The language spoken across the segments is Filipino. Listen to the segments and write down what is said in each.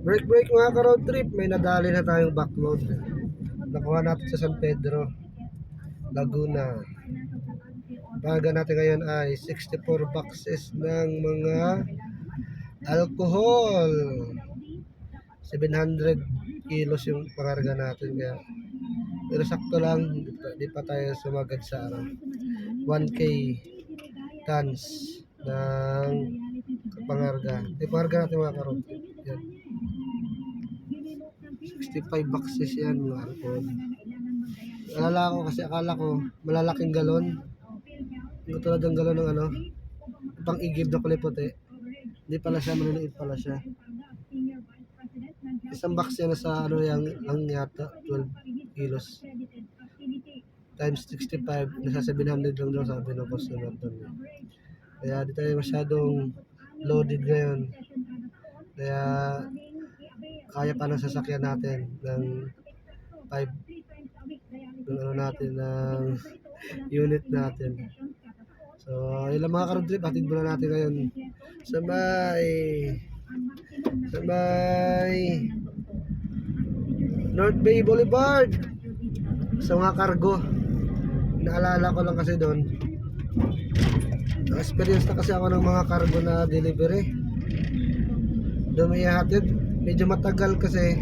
Break mga ka-road trip, may nadali na tayong backload. Nakuha natin sa San Pedro, Laguna. Paga natin ngayon ay 64 boxes ng mga alcohol. 700 kilos yung pakarga natin kaya. Pero sakto lang, di pa tayo sumagad sa 1K tons ng pangarga. Di pangarga natin mga ka-road trip. Yan. 65 boxes yan mga alcohol. Alala ko kasi akala ko malalaking galon. Yung tulad ng galon ng pang igib na kulay puti. Hindi pala siya, maliliit pala siya. Isang box yan sa ang yata 12 kilos. Times 65, nasa 700 lang daw sabi ng customer doon. Kaya di tayo masyadong loaded ngayon. Kaya kaya pa ng sasakyan natin ng 5 natin ng unit natin. So, yun lang mga ka-road trip, hatid muna natin ngayon sa may North Bay Boulevard sa mga cargo. Naalala ko lang kasi doon, experience na kasi ako ng mga cargo na delivery. Doon may hatid, medyo matagal kasi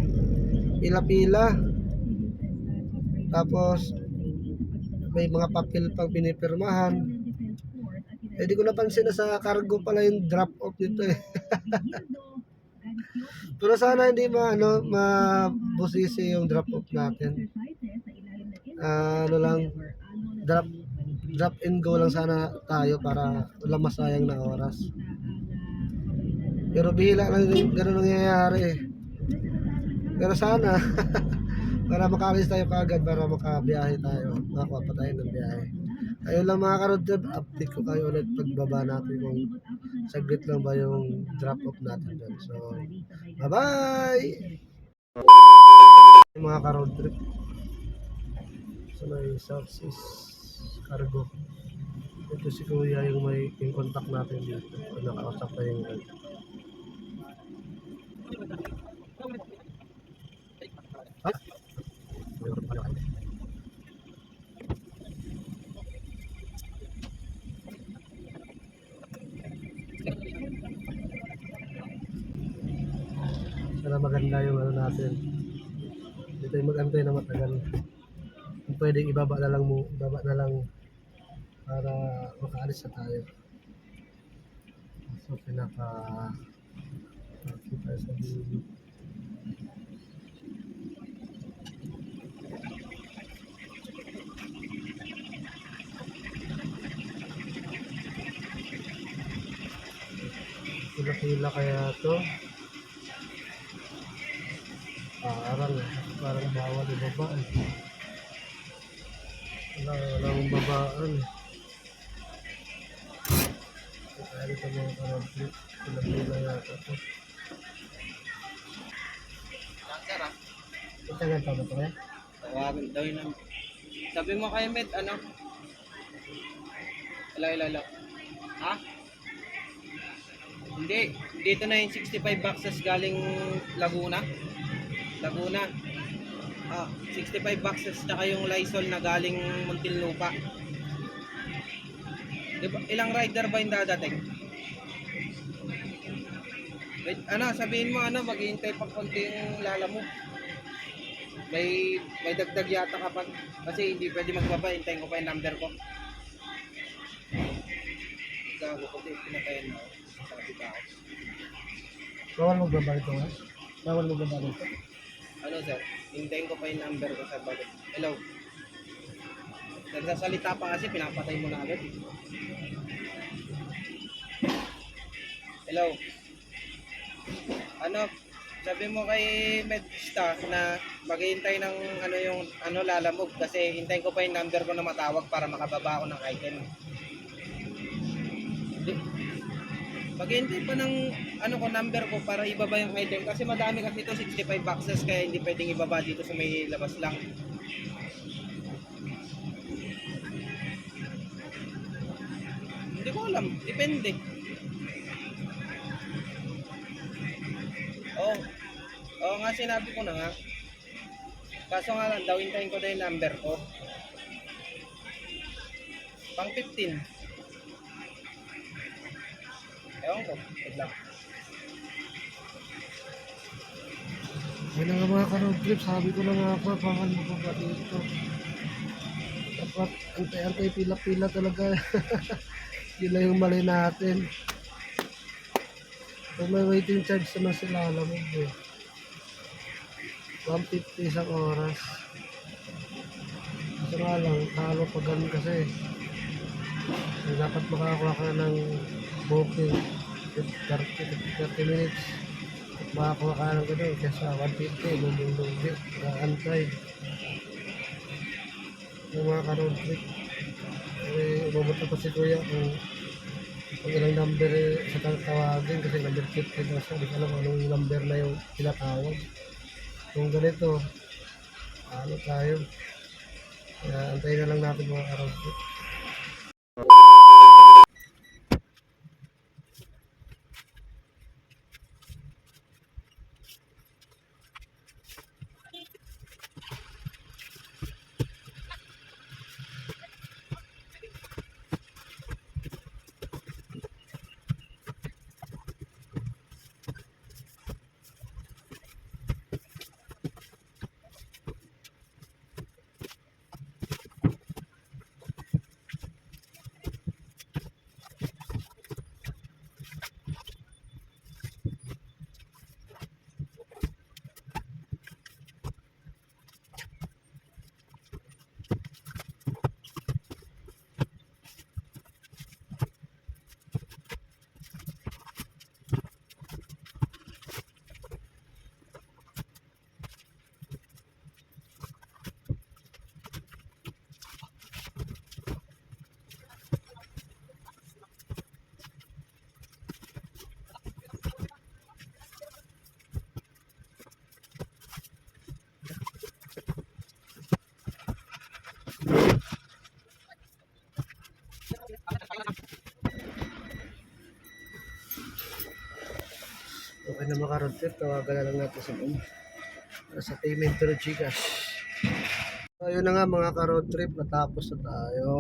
pila-pila. Tapos may mga papel pang pinipirmahan. Di ko napansin na sa cargo pala yung drop off dito eh. Pero sana hindi mabusisi yung drop off natin. Drop and go lang sana tayo para wala masayang na oras. Pero bihila lang ganun nangyayari eh. Pero sana para makaalis tayo kaagad para makabiyahe tayo. Makakuha pa tayo ng biyahe. Ayun lang mga ka-road trip, update ko kayo ulit pagbaba natin kung saglit lang ba yung drop off natin doon. So, bye-bye! Mga ka-road trip sa may Southeast Cargo. Ito si Kuya yung contact natin dito. Nakausap pa yung sana maganda yung natin. Hindi tayo mag-antay na matagal. Kung pwedeng ibaba na lang para makaalis na tayo. So kita sa dulo. Pila kaya to? Parang bawal ibaba eh. Walang babaan eh. Kaya dito mga ka-road, pila yata to. Itagal pa ba ito eh? Tawagan daw yun. Sabi mo kay Med, Hello. Ha? Hindi. Dito na yung 65 boxes galing Laguna. 65 boxes tsaka yung Lysol na galing Muntinlupa. Diba, ilang rider ba yung dadating? Wait, sabihin mo maghihintay pa konti yung lala mo. May dagdag yata kapag kasi hindi pwede magbaba, hintayin ko pa yung number ko. Gago ko din, pinatayin mo. Sabi ka ako. Bawal magbaba ito eh? Bawal magbaba ito? Sir? Hintayin ko pa yung number ko sa bago. Hello? Nagsasalita pa kasi, pinapatay mo na agad. Hello? Sabi mo kay Medsta na maghihintay ng yung lalamog kasi hintayin ko pa yung number ko na matawag para makababa ako ng item. Maghihintay pa ng number ko para ibaba yung item kasi madami kasi ito 65 boxes kaya hindi pwedeng ibaba dito sa may labas lang. Hindi ko alam, depende. Oh, Oo nga, sinabi ko na nga. Kaso nga lang, daw hintayin ko na yung number ko. Pang 15. Ewan ko, wait lang. Yun na nga mga ka-road trip, sabi ko na nga po, pangal mo pa dito. Dapat antay-antay pila-pila talaga. Yun lang yung mali natin. Kung may waiting charge naman sila, alam mo eh. 150 isang oras. Kasi nga lang, talo pa ganun kasi. So, dapat makakuha ka ng booking 30 minutes. At makakuha ka ng ganun, kesa 150, luming-luming, antay. Yung mga ka-road trip. Umabot na pa si Kuya kung ilang number sa tawagin kasi number 50 na siya. Hindi ko alam anong number na yung tinatawag. Kung ganito, ano tayo? Kaya antayin na lang natin mga ka-road trip. Okay na mga ka-road trip, tawagan na lang natin sa payment to the Gcash. So yun na nga mga ka-road trip, natapos na tayo.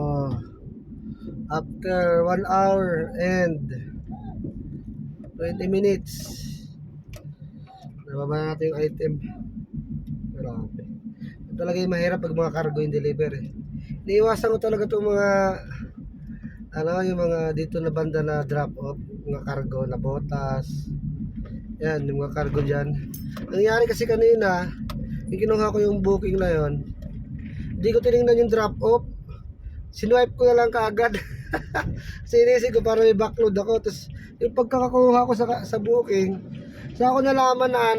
After 1 hour and 20 minutes, nababa na natin yung item. Grabe. Ito talaga yung mahirap pag mga cargo yung deliver eh. Iniiwasan ko talaga itong mga yung mga dito na banda na drop off, mga cargo na botas. Yan, yung mga cargo dyan. Nangyari kasi kanina, yung kinuha ko yung booking na yon, hindi ko tinignan yung drop off. Sinwipe ko na lang kaagad. Sinisig ko para may backload ako. Tapos yung pagkakakuha ko sa booking, sa ako nalaman na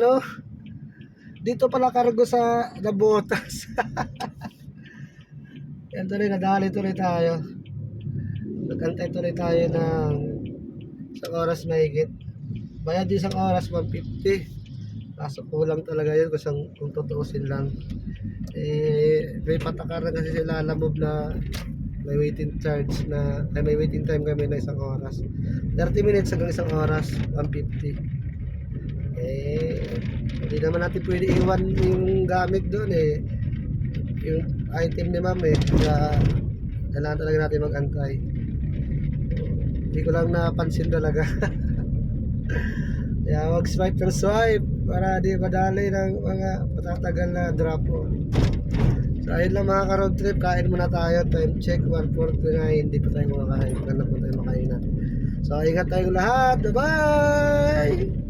dito pala cargo sa nabotas. Yan tuloy, nadali tuloy tayo. Nagantay tuloy tayo ng isang oras mahigit. Bayad din isang oras, 150. Kaso kulang talaga yun kung tutuusin lang. May patakaran kasi sila Lamob na may waiting charge na may waiting time kami na isang oras. 30 minutes hanggang isang oras, 150. Hindi naman natin pwede iwan yung gamit doon yung item ni ma'am kaya kailangan talaga natin mag-antay. Hindi ko lang napansin talaga. Kaya wag swipe ng swipe para di madali ng mga patatagal na drop off. So ayun lang mga ka-road trip, kain muna tayo. Time check 1:49, hindi pa tayo makakain. Maganda po tayo makain na. So ingat tayong lahat, bye bye.